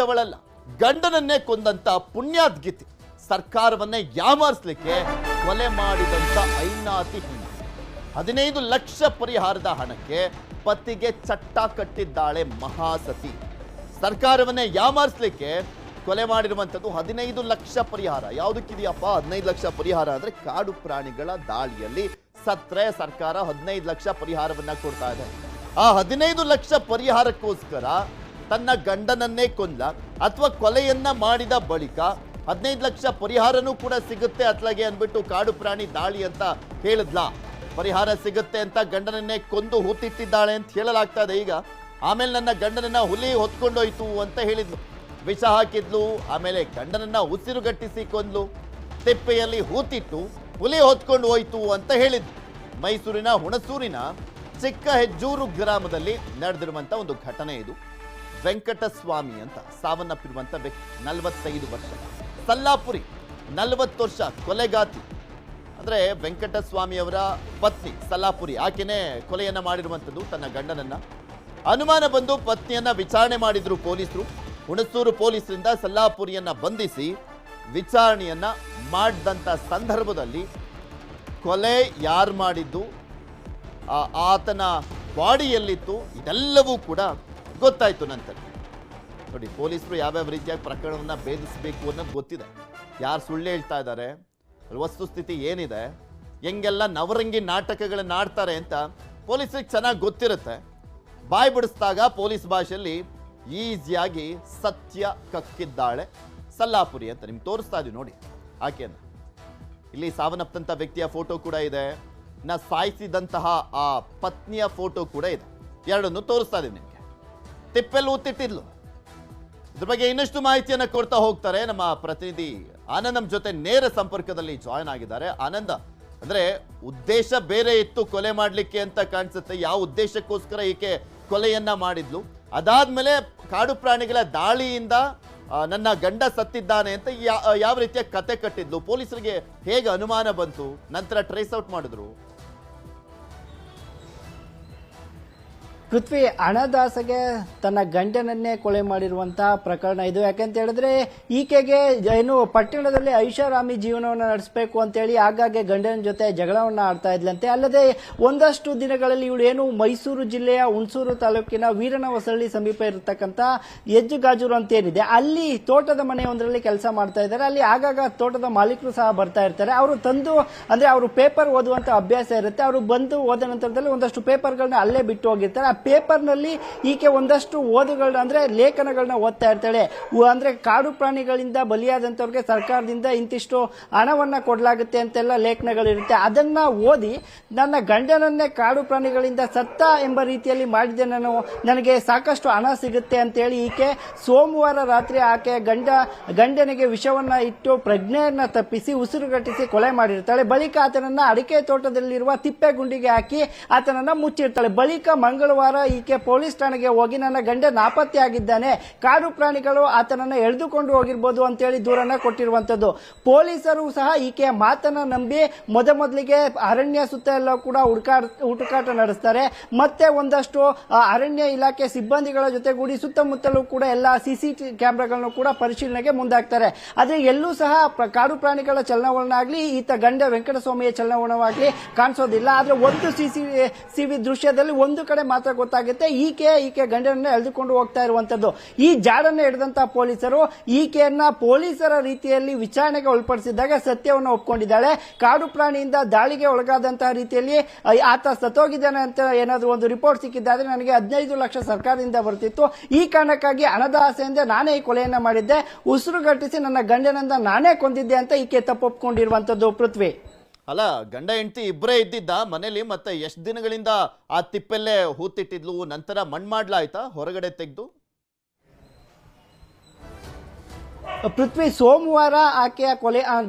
ಕೊಂದಾದವಳಲ್ಲ, ಗಂಡನನ್ನೇ ಕೊಂದಂತ ಪುಣ್ಯಾದ್ಗಿತಿ ಸರ್ಕಾರವನ್ನೇ ಯಾಮಾರಿಸಲಿಕ್ಕೆ ಕೊಲೆ ಮಾಡಿದಂತ ಐನಾತಿ ಹೆಣ್ಣು 15 ಲಕ್ಷ ಪರಿಹಾರದ ಹಣಕ್ಕೆ ಪತಿಗೆ ಚಟ್ಟ ಕಟ್ಟಿದ್ದಾಳೆ ಮಹಾಸತಿ. ಸರ್ಕಾರವನ್ನೇ ಯಾಮಾರಿಸಲಿಕ್ಕೆ ಕೊಲೆ ಮಾಡಿರುವಂಥದ್ದು 15 ಲಕ್ಷ ಪರಿಹಾರ. ಯಾವುದಕ್ಕಿದೆಯಪ್ಪ 15 ಲಕ್ಷ ಪರಿಹಾರ ಅಂದ್ರೆ ಕಾಡು ಪ್ರಾಣಿಗಳ ದಾಳಿಯಲ್ಲಿ ಸತ್ರೆ ಸರ್ಕಾರ 15 ಲಕ್ಷ ಪರಿಹಾರವನ್ನ ಕೊಡ್ತಾ ಇದೆ. ಆ 15 ಲಕ್ಷ ಪರಿಹಾರಕ್ಕೋಸ್ಕರ ತನ್ನ ಗಂಡನನ್ನೇ ಕೊಂದ ಅಥವಾ ಕೊಲೆಯನ್ನ ಮಾಡಿದ ಬಳಿಕ 15 ಲಕ್ಷ ಪರಿಹಾರನೂ ಕೂಡ ಸಿಗುತ್ತೆ ಅತ್ಲಾಗೆ ಅಂದ್ಬಿಟ್ಟು ಕಾಡು ಪ್ರಾಣಿ ದಾಳಿ ಅಂತ ಹೇಳಿದ್ಲ. ಪರಿಹಾರ ಸಿಗುತ್ತೆ ಅಂತ ಗಂಡನನ್ನೇ ಕೊಂದು ಹೂತಿಟ್ಟಿದ್ದಾಳೆ ಅಂತ ಹೇಳಲಾಗ್ತಾ ಇದೆ ಈಗ. ಆಮೇಲೆ ನನ್ನ ಗಂಡನನ್ನ ಹುಲಿ ಹೊತ್ಕೊಂಡೋಯ್ತು ಅಂತ ಹೇಳಿದ್ಲು, ವಿಷ ಹಾಕಿದ್ಲು, ಆಮೇಲೆ ಗಂಡನನ್ನ ಉಸಿರುಗಟ್ಟಿಸಿ ಕೊಂದ್ಲು, ತೆಪ್ಪೆಯಲ್ಲಿ ಹೂತಿಟ್ಟು ಹುಲಿ ಹೊತ್ಕೊಂಡು ಹೋಯ್ತು ಅಂತ ಹೇಳಿದ್ಲು. ಮೈಸೂರಿನ ಹುಣಸೂರಿನ ಚಿಕ್ಕ ಹೆಜ್ಜೂರು ಗ್ರಾಮದಲ್ಲಿ ನಡೆದಿರುವಂತ ಒಂದು ಘಟನೆ ಇದು. ವೆಂಕಟಸ್ವಾಮಿ ಅಂತ ಸಾವನ್ನಪ್ಪಿರುವಂತ ವ್ಯಕ್ತಿ, 45 ವರ್ಷ, ಸಲ್ಲಾಪುರಿ, 40 ವರ್ಷ, ಕೊಲೆಗಾತಿ. ಅಂದ್ರೆ ವೆಂಕಟಸ್ವಾಮಿ ಅವರ ಪತ್ನಿ ಸಲ್ಲಾಪುರಿ, ಆಕೆನೇ ಕೊಲೆಯನ್ನ ಮಾಡಿರುವಂಥದ್ದು ತನ್ನ ಗಂಡನನ್ನ. ಅನುಮಾನ ಬಂದು ಪತ್ನಿಯನ್ನ ವಿಚಾರಣೆ ಮಾಡಿದ್ರು ಪೊಲೀಸರು. ಹುಣಸೂರು ಪೊಲೀಸರಿಂದ ಸಲ್ಲಾಪುರಿಯನ್ನ ಬಂಧಿಸಿ ವಿಚಾರಣೆಯನ್ನ ಮಾಡಿದಂಥ ಸಂದರ್ಭದಲ್ಲಿ ಕೊಲೆ ಯಾರು ಮಾಡಿದ್ದು, ಆತನ ಬಾಡಿ ಎಲ್ಲಿತ್ತು, ಇದೆಲ್ಲವೂ ಕೂಡ ಗೊತ್ತಾಯ್ತು ನಂತರ. ನೋಡಿ, ಪೊಲೀಸರು ಯಾವ್ಯಾವ ರೀತಿಯಾಗಿ ಪ್ರಕರಣವನ್ನ ಭೇದಿಸಬೇಕು ಅನ್ನೋದು ಗೊತ್ತಿದೆ. ಯಾರು ಸುಳ್ಳು ಹೇಳ್ತಾ ಇದ್ದಾರೆ, ವಸ್ತುಸ್ಥಿತಿ ಏನಿದೆ, ಹೆಂಗೆಲ್ಲ ನವರಂಗಿ ನಾಟಕಗಳನ್ನ ಆಡ್ತಾರೆ ಅಂತ ಪೊಲೀಸರಿಗೆ ಚೆನ್ನಾಗಿ ಗೊತ್ತಿರುತ್ತೆ. ಬಾಯಿ ಬಿಡಿಸಿದಾಗ ಪೊಲೀಸ್ ಭಾಷೆಯಲ್ಲಿ ಈಸಿಯಾಗಿ ಸತ್ಯ ಕಕ್ಕಿದ್ದಾಳೆ ಸಲ್ಲಾಪುರಿ ಅಂತ ನಿಮ್ಗೆ ತೋರಿಸ್ತಾ ಇದೀವಿ ನೋಡಿ ಆಕೆಯನ್ನ. ಇಲ್ಲಿ ಸಾವನ್ನಪ್ಪಂತ ವ್ಯಕ್ತಿಯ ಫೋಟೋ ಕೂಡ ಇದೆ, ಸಾಯಿಸಿದಂತಹ ಆ ಪತ್ನಿಯ ಫೋಟೋ ಕೂಡ ಇದೆ. ಎರಡನ್ನು ತೋರಿಸ್ತಾ ಇದೀವಿ ನಿಮಗೆ. ತಿಪ್ಪೆಲ್ಲಿ ಊತಿಟ್ಟಿದ್ಲು. ಇದ್ರ ಬಗ್ಗೆ ಇನ್ನಷ್ಟು ಮಾಹಿತಿಯನ್ನು ಕೊಡ್ತಾ ಹೋಗ್ತಾರೆ ನಮ್ಮ ಪ್ರತಿನಿಧಿ ಆನಂದ್. ನಮ್ಮ ಜೊತೆ ನೇರ ಸಂಪರ್ಕದಲ್ಲಿ ಜಾಯ್ನ್ ಆಗಿದ್ದಾರೆ. ಆನಂದ, ಅಂದ್ರೆ ಉದ್ದೇಶ ಬೇರೆ ಇತ್ತು ಕೊಲೆ ಮಾಡ್ಲಿಕ್ಕೆ ಅಂತ ಕಾಣಿಸುತ್ತೆ. ಯಾವ ಉದ್ದೇಶಕ್ಕೋಸ್ಕರ ಈಕೆ ಕೊಲೆಯನ್ನ ಮಾಡಿದ್ಲು, ಅದಾದ್ಮೇಲೆ ಕಾಡು ಪ್ರಾಣಿಗಳ ದಾಳಿಯಿಂದ ನನ್ನ ಗಂಡ ಸತ್ತಿದ್ದಾನೆ ಅಂತ ಯಾವ ರೀತಿಯ ಕತೆ ಕಟ್ಟಿದ್ಲು, ಪೊಲೀಸರಿಗೆ ಹೇಗೆ ಅನುಮಾನ ಬಂತು, ನಂತರ ಟ್ರೇಸ್ ಔಟ್ ಮಾಡಿದ್ರು? ಪೃಥ್ವಿ, ಹಣದಾಸೆಗೆ ತನ್ನ ಗಂಡನನ್ನೇ ಕೊಲೆ ಮಾಡಿರುವಂತಹ ಪ್ರಕರಣ ಇದು. ಯಾಕಂತ ಹೇಳಿದ್ರೆ ಈಕೆಗೆ ಏನು ಪಟ್ಟಣದಲ್ಲಿ ಐಷಾರಾಮಿ ಜೀವನವನ್ನು ನಡೆಸಬೇಕು ಅಂತೇಳಿ ಆಗಾಗ್ಗೆ ಗಂಡನ ಜೊತೆ ಜಗಳವನ್ನ ಆಡ್ತಾ ಇದ್ಲಂತೆ. ಅಲ್ಲದೆ ಒಂದಷ್ಟು ದಿನಗಳಲ್ಲಿ ಇವಳು ಏನು ಮೈಸೂರು ಜಿಲ್ಲೆಯ ಹುಣಸೂರು ತಾಲೂಕಿನ ವೀರನಹೊಸಳ್ಳಿ ಸಮೀಪ ಇರತಕ್ಕಂತ ಹೆಜ್ಜುಗಾಜೂರು ಅಂತ ಏನಿದೆ, ಅಲ್ಲಿ ತೋಟದ ಮನೆಯೊಂದರಲ್ಲಿ ಕೆಲಸ ಮಾಡ್ತಾ ಇದ್ದಾರೆ. ಅಲ್ಲಿ ಆಗಾಗ ತೋಟದ ಮಾಲೀಕರು ಸಹ ಬರ್ತಾ ಇರ್ತಾರೆ. ಅವರು ತಂದು ಅಂದ್ರೆ ಅವರು ಪೇಪರ್ ಓದುವಂತ ಅಭ್ಯಾಸ ಇರುತ್ತೆ. ಅವರು ಬಂದು ಓದ ನಂತರದಲ್ಲಿ ಒಂದಷ್ಟು ಪೇಪರ್ಗಳನ್ನ ಅಲ್ಲೇ ಬಿಟ್ಟು ಹೋಗಿರ್ತಾರೆ. ಆ ಪೇಪರ್ ನಲ್ಲಿ ಈಕೆ ಒಂದಷ್ಟು ಓದುಗಳನ್ನ ಅಂದ್ರೆ ಲೇಖನಗಳನ್ನ ಓದ್ತಾ ಇರ್ತಾಳೆ. ಅಂದ್ರೆ ಕಾಡು ಪ್ರಾಣಿಗಳಿಂದ ಬಲಿಯಾದಂತವ್ರಿಗೆ ಸರ್ಕಾರದಿಂದ ಇಂತಿಷ್ಟು ಹಣವನ್ನ ಕೊಡಲಾಗುತ್ತೆ ಅಂತೆಲ್ಲ ಲೇಖನಗಳಿರುತ್ತೆ. ಅದನ್ನ ಓದಿ ನನ್ನ ಗಂಡನನ್ನೇ ಕಾಡು ಪ್ರಾಣಿಗಳಿಂದ ಸತ್ತ ಎಂಬ ರೀತಿಯಲ್ಲಿ ಮಾಡಿದೆ, ನನಗೆ ಸಾಕಷ್ಟು ಹಣ ಸಿಗುತ್ತೆ ಅಂತೇಳಿ ಈಕೆ ಸೋಮವಾರ ರಾತ್ರಿ ಆಕೆ ಗಂಡನಿಗೆ ವಿಷವನ್ನ ಇಟ್ಟು ಪ್ರಜ್ಞೆಯನ್ನ ತಪ್ಪಿಸಿ ಉಸಿರುಗಟ್ಟಿಸಿ ಕೊಲೆ ಮಾಡಿರ್ತಾಳೆ. ಬಳಿಕ ಆತನನ್ನ ಅಡಿಕೆ ತೋಟದಲ್ಲಿರುವ ತಿಪ್ಪೆ ಗುಂಡಿಗೆ ಹಾಕಿ ಆತನನ್ನ ಮುಚ್ಚಿರ್ತಾಳೆ. ಬಳಿಕ ಮಂಗಳವಾರ ಈಕೆ ಪೊಲೀಸ್ ಠಾಣೆಗೆ ಹೋಗಿ ನನ್ನ ಗಂಡ ನಾಪತ್ತೆ ಆಗಿದ್ದಾನೆ, ಕಾಡು ಪ್ರಾಣಿಗಳು ಆತನನ್ನ ಎಳೆದುಕೊಂಡು ಹೋಗಿರ್ಬೋದು ಅಂತೇಳಿ ದೂರನ್ನ ಕೊಟ್ಟಿರುವಂತದ್ದು. ಪೊಲೀಸರು ಸಹ ಈಕೆಯ ಮಾತನ್ನ ನಂಬಿ ಮೊದಲಿಗೆ ಅರಣ್ಯ ಸುತ್ತ ಎಲ್ಲ ಕೂಡ ಹುಡುಕಾಟ ನಡೆಸ್ತಾರೆ. ಮತ್ತೆ ಒಂದಷ್ಟು ಅರಣ್ಯ ಇಲಾಖೆ ಸಿಬ್ಬಂದಿಗಳ ಜೊತೆಗೂಡಿ ಸುತ್ತಮುತ್ತಲೂ ಕೂಡ ಎಲ್ಲ ಸಿಸಿಟಿವಿ ಕ್ಯಾಮೆರಾಗಳನ್ನು ಕೂಡ ಪರಿಶೀಲನೆಗೆ ಮುಂದಾಗ್ತಾರೆ. ಆದ್ರೆ ಎಲ್ಲೂ ಸಹ ಕಾಡು ಪ್ರಾಣಿಗಳ ಚಲನವಲನ ಆಗ್ಲಿ ಈತ ಗಂಡ ವೆಂಕಟಸ್ವಾಮಿಯ ಚಲನವಲನವಾಗ್ಲಿ ಕಾಣಿಸೋದಿಲ್ಲ. ಆದ್ರೆ ಒಂದು ಸಿಸಿಟಿವಿ ದೃಶ್ಯದಲ್ಲಿ ಒಂದು ಕಡೆ ಮಾತ್ರ ಗೊತ್ತಾಗುತ್ತೆ ಈಕೆ ಗಂಡನನ್ನ ಎಳೆದುಕೊಂಡು ಹೋಗ್ತಾ ಇರುವಂತದ್ದು. ಈ ಜಾಡನ್ನ ಹಿಡಿದಂತಹ ಪೊಲೀಸರು ಈಕೆಯನ್ನ ಪೊಲೀಸರ ರೀತಿಯಲ್ಲಿ ವಿಚಾರಣೆಗೆ ಒಳಪಡಿಸಿದಾಗ ಸತ್ಯವನ್ನು ಒಪ್ಕೊಂಡಿದ್ದಾಳೆ. ಕಾಡು ಪ್ರಾಣಿಯಿಂದ ದಾಳಿಗೆ ಒಳಗಾದಂತಹ ರೀತಿಯಲ್ಲಿ ಆತ ಸತ್ತೋಗಿದ್ದಾನೆ ಅಂತ ಏನಾದರೂ ಒಂದು ರಿಪೋರ್ಟ್ ಸಿಕ್ಕಿದ್ದಾದ್ರೆ ನನಗೆ 15 ಲಕ್ಷ ಸರ್ಕಾರದಿಂದ ಬರ್ತಿತ್ತು, ಈ ಕಾರಣಕ್ಕಾಗಿ ಹಣದ ಆಸೆಯಿಂದ ನಾನೇ ಈ ಕೊಲೆಯನ್ನ ಮಾಡಿದ್ದೆ, ಉಸಿರುಗಟ್ಟಿಸಿ ನನ್ನ ಗಂಡನನ್ನ ನಾನೇ ಕೊಂದಿದ್ದೆ ಅಂತ ಈಕೆ ತಪ್ಪೊಪ್ಕೊಂಡಿರುವಂತದ್ದು. ಪೃಥ್ವಿ, ಅಲ್ಲ, ಗಂಡ ಹೆಂಡತಿ ಇಬ್ಬರೇ ಇದ್ದಿದ್ದ ಮನೇಲಿ, ಮತ್ತೆ ಎಷ್ಟು ದಿನಗಳಿಂದ ಆ ತಿಪ್ಪೆಲ್ಲೇ ಹೂತಿಟ್ಟಿದ್ಲು, ನಂತರ ಮಣ್ಣು ಮಾಡ್ಲಾಯ್ತಾ ಹೊರಗಡೆ ತೆಗೆದು? ಪೃಥ್ವಿ ಸೋಮವಾರ ಆಕೆಯ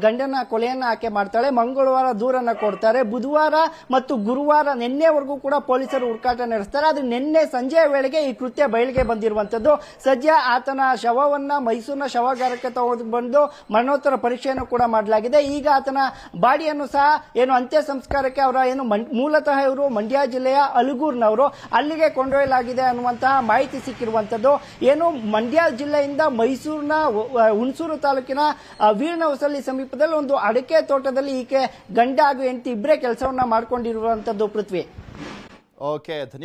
ಗಂಡನ ಕೊಲೆಯನ್ನ ಆಕೆ ಮಾಡ್ತಾಳೆ. ಮಂಗಳವಾರ ದೂರನ್ನ ಕೊಡ್ತಾರೆ. ಬುಧವಾರ ಮತ್ತು ಗುರುವಾರ ನಿನ್ನೆವರೆಗೂ ಕೂಡ ಪೊಲೀಸರು ಹುಡುಕಾಟ ನಡೆಸ್ತಾರೆ. ಆದ್ರೆ ನಿನ್ನೆ ಸಂಜೆಯ ವೇಳೆಗೆ ಈ ಕೃತ್ಯ ಬಯಲಿಗೆ ಬಂದಿರುವಂತದ್ದು. ಸದ್ಯ ಆತನ ಶವವನ್ನ ಮೈಸೂರಿನ ಶವಾಗಾರಕ್ಕೆ ತಗೊಂಡು ಬಂದು ಮರಣೋತ್ತರ ಪರೀಕ್ಷೆಯನ್ನು ಕೂಡ ಮಾಡಲಾಗಿದೆ. ಈಗ ಆತನ ಬಾಡಿಯನ್ನು ಸಹ ಅಂತ್ಯ ಸಂಸ್ಕಾರಕ್ಕೆ ಅವರ ಮೂಲತಃ ಇವರು ಮಂಡ್ಯ ಜಿಲ್ಲೆಯ ಅಲಗೂರಿನವರು, ಅಲ್ಲಿಗೆ ಕೊಂಡೊಯ್ಯಲಾಗಿದೆ ಅನ್ನುವಂತಹ ಮಾಹಿತಿ ಸಿಕ್ಕಿರುವಂತದ್ದು. ಮಂಡ್ಯ ಜಿಲ್ಲೆಯಿಂದ ಮೈಸೂರಿನ ಹುಣಸೂರು ತಾಲೂಕಿನ ವೀರನಹೊಸಳ್ಳಿ ಸಮೀಪದಲ್ಲಿ ಒಂದು ಅಡಿಕೆ ತೋಟದಲ್ಲಿ ಈಕೆ ಗಂಡ ಹಾಗೂ ಹೆಂಡತಿ ಇಬ್ಬರೇ ಕೆಲಸವನ್ನ ಮಾಡ್ಕೊಂಡಿರುವಂತದ್ದು. ಪೃಥ್ವಿ. ಓಕೆ, ಧನ್ಯವಾದ.